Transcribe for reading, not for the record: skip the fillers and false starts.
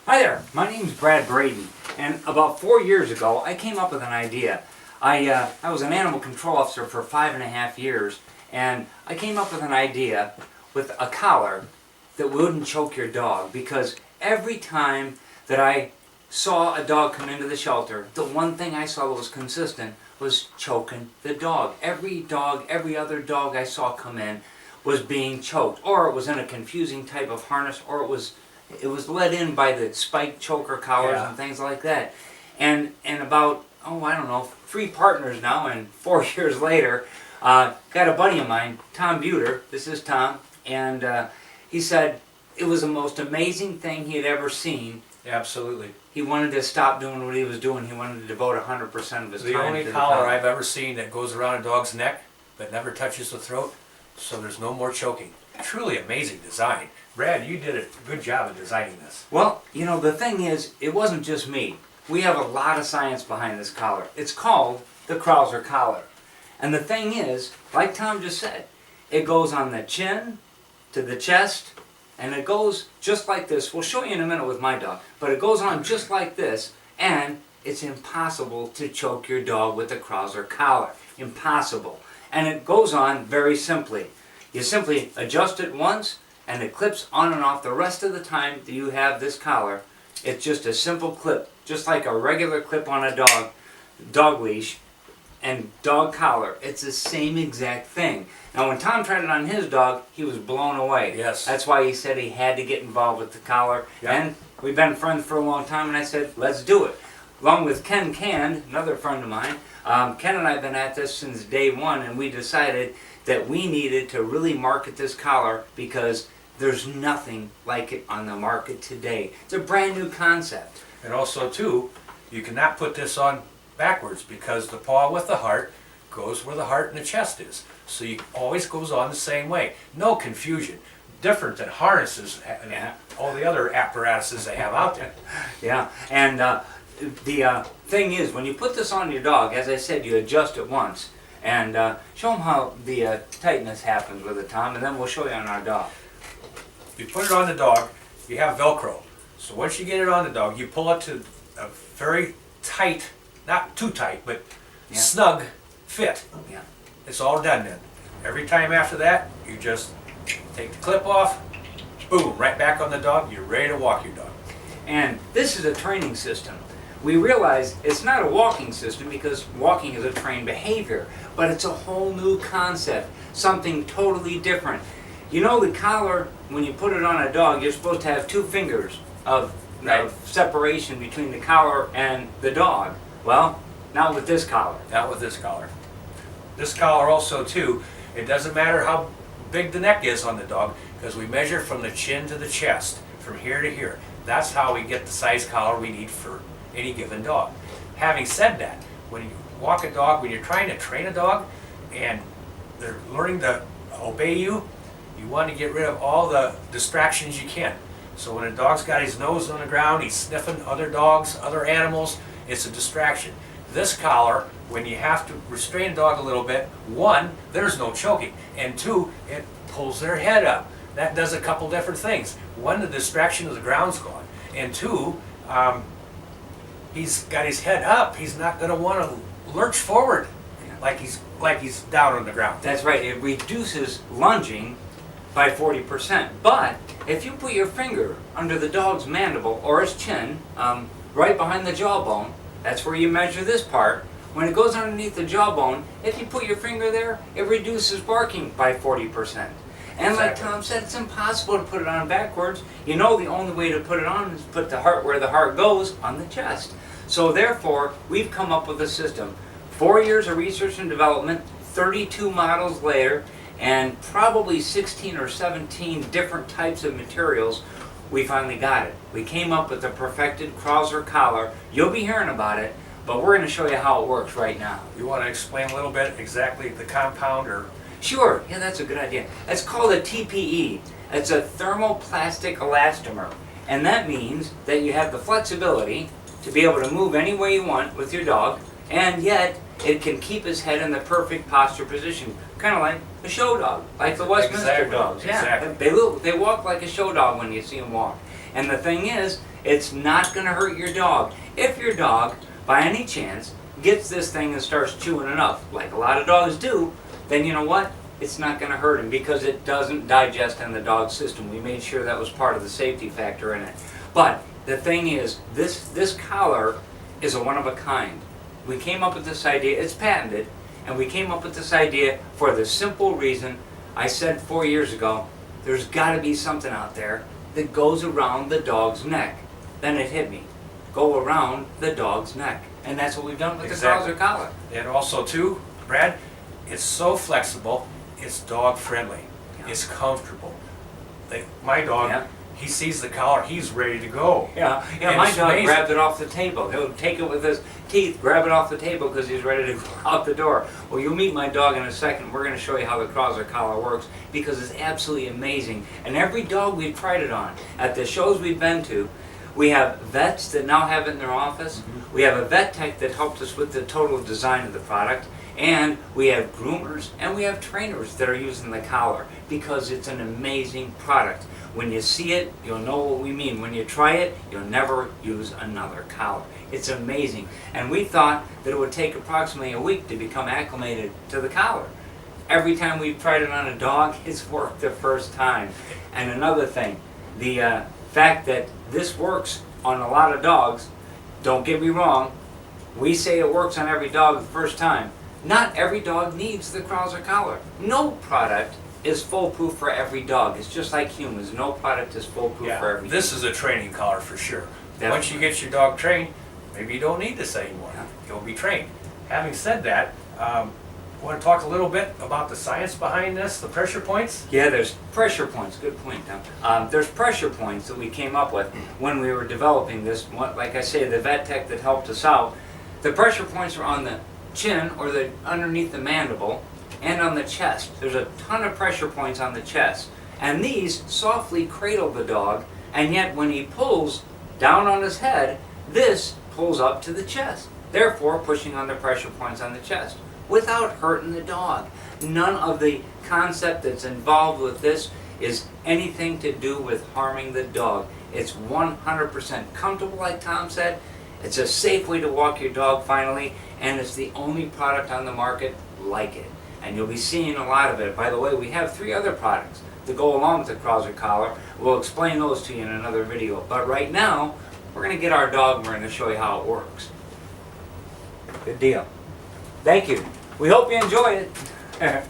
Hi there, my name is Brad Braydon, and about 4 years ago I came up with an idea. I was an animal control officer for 5.5 years, and I came up with an idea with a collar that wouldn't choke your dog, because every time that I saw a dog come into the shelter, the one thing I saw that was consistent was choking the dog. Every other dog I saw come in was being choked, or it was in a confusing type of harness, or it was let in by the spiked choker collars and things like that. And about, I don't know, 3 partners now, and 4 years later, got a buddy of mine, Tom Buter. This is Tom, and he said it was the most amazing thing he had ever seen. Absolutely. He wanted to stop doing what he was doing. He wanted to devote 100% of his time to the collar. The only collar I've ever seen that goes around a dog's neck but never touches the throat, so there's no more choking. Truly amazing design. Brad, you did a good job of designing this. Well, the thing is, it wasn't just me. We have a lot of science behind this collar. It's called the Krauser Kollar. And the thing is, like Tom just said, it goes on the chin, to the chest, and it goes just like this. We'll show you in a minute with my dog, but it goes on just like this, and it's impossible to choke your dog with the Krauser Kollar. Impossible. And it goes on very simply. You simply adjust it once, and it clips on and off the rest of the time that you have this collar. It's just a simple clip, just like a regular clip on a dog leash and dog collar. It's the same exact thing. Now when Tom tried it on his dog, he was blown away. Yes. That's why he said he had to get involved with the collar. Yeah. And we've been friends for a long time, and I said, let's do it. Along with Ken Cand, another friend of mine, Ken and I have been at this since day one, and we decided that we needed to really market this collar because there's nothing like it on the market today. It's a brand new concept. And also, too, you cannot put this on backwards because the paw with the heart goes where the heart and the chest is. So you always goes on the same way. No confusion. Different than harnesses and all the other apparatuses they have out there. Yeah, and the thing is, when you put this on your dog, as I said, you adjust it once. And show them how the tightness happens with it, Tom, and then we'll show you on our dog. You put it on the dog, you have Velcro. So once you get it on the dog, you pull it to a very tight, not too tight, but snug fit. Yeah. It's all done then. Every time after that, you just take the clip off, boom, right back on the dog, you're ready to walk your dog. And this is a training system. We realize it's not a walking system because walking is a trained behavior, but it's a whole new concept, something totally different. You know, the collar, when you put it on a dog, you're supposed to have 2 fingers of separation between the collar and the dog. Well, not with this collar. Not with this collar. This collar also, too, it doesn't matter how big the neck is on the dog because we measure from the chin to the chest, from here to here. That's how we get the size collar we need for any given dog. Having said that, when you walk a dog, when you're trying to train a dog and they're learning to obey you, you want to get rid of all the distractions you can. So when a dog's got his nose on the ground, he's sniffing other dogs, other animals, it's a distraction. This collar, when you have to restrain a dog a little bit, 1, there's no choking, and 2, it pulls their head up. That does a couple different things. 1, the distraction of the ground's gone, and 2, he's got his head up. He's not going to want to lurch forward like he's down on the ground. That's right. It reduces lunging by 40%. But if you put your finger under the dog's mandible or his chin, right behind the jawbone, that's where you measure this part. When it goes underneath the jawbone, if you put your finger there, it reduces barking by 40%. And like Tom said, it's impossible to put it on backwards. You know, the only way to put it on is put the heart where the heart goes, on the chest. So therefore, we've come up with a system. 4 years of research and development, 32 models later, and probably 16 or 17 different types of materials, we finally got it. We came up with the perfected Krauser collar. You'll be hearing about it, but we're going to show you how it works right now. You want to explain a little bit exactly the compound or? Sure, yeah, that's a good idea. It's called a TPE. It's a thermoplastic elastomer, and that means that you have the flexibility to be able to move any way you want with your dog, and yet it can keep his head in the perfect posture position, kind of like a show dog, like the Westminster Exactly, dogs. Yeah, exactly. they walk like a show dog when you see them walk. And the thing is, it's not going to hurt your dog. If your dog, by any chance, gets this thing and starts chewing it up, like a lot of dogs do, then you know what? It's not going to hurt him because it doesn't digest in the dog's system. We made sure that was part of the safety factor in it. But the thing is, this collar is a one of a kind. We came up with this idea, it's patented, and we came up with this idea for the simple reason I said 4 years ago, there's got to be something out there that goes around the dog's neck. Then it hit me. Go around the dog's neck. And that's what we've done with Exactly. the Krauser collar. And also too, Brad, it's so flexible, it's dog friendly, Yeah. it's comfortable. My dog, Yeah. he sees the collar, he's ready to go. Yeah, And my it's dog amazing. grabbed it off the table. He'll take it with his teeth, grab it off the table because he's ready to go out the door. Well, you'll meet my dog in a second. We're going to show you how the Krauser collar works because it's absolutely amazing. And every dog we've tried it on, at the shows we've been to, we have vets that now have it in their office. We have a vet tech that helped us with the total design of the product. And we have groomers and we have trainers that are using the collar because it's an amazing product. When you see it, you'll know what we mean. When you try it, you'll never use another collar. It's amazing. And we thought that it would take approximately a week to become acclimated to the collar. Every time we've tried it on a dog, it's worked the first time. And another thing, the fact that this works on a lot of dogs, don't get me wrong, we say it works on every dog the first time. Not every dog needs the Krauser collar. No product is foolproof for every dog. It's just like humans. No product is foolproof for every This is a training collar for sure. Definitely. Once you get your dog trained, maybe you don't need this anymore. Yeah. You'll be trained. Having said that, want to talk a little bit about the science behind this, the pressure points? Yeah, there's pressure points. Good point, Tom. There's pressure points that we came up with when we were developing this. Like I say, the vet tech that helped us out. The pressure points are on the chin or the underneath the mandible and on the chest. There's a ton of pressure points on the chest. And these softly cradle the dog, and yet when he pulls down on his head, this pulls up to the chest, therefore pushing on the pressure points on the chest without hurting the dog. None of the concept that's involved with this is anything to do with harming the dog. It's 100% comfortable, like Tom said. It's a safe way to walk your dog finally, and it's the only product on the market like it. And you'll be seeing a lot of it. By the way, we have 3 other products that go along with the Krauser collar. We'll explain those to you in another video. But right now, we're going to get our dog and we're going to show you how it works. Good deal. Thank you. We hope you enjoy it.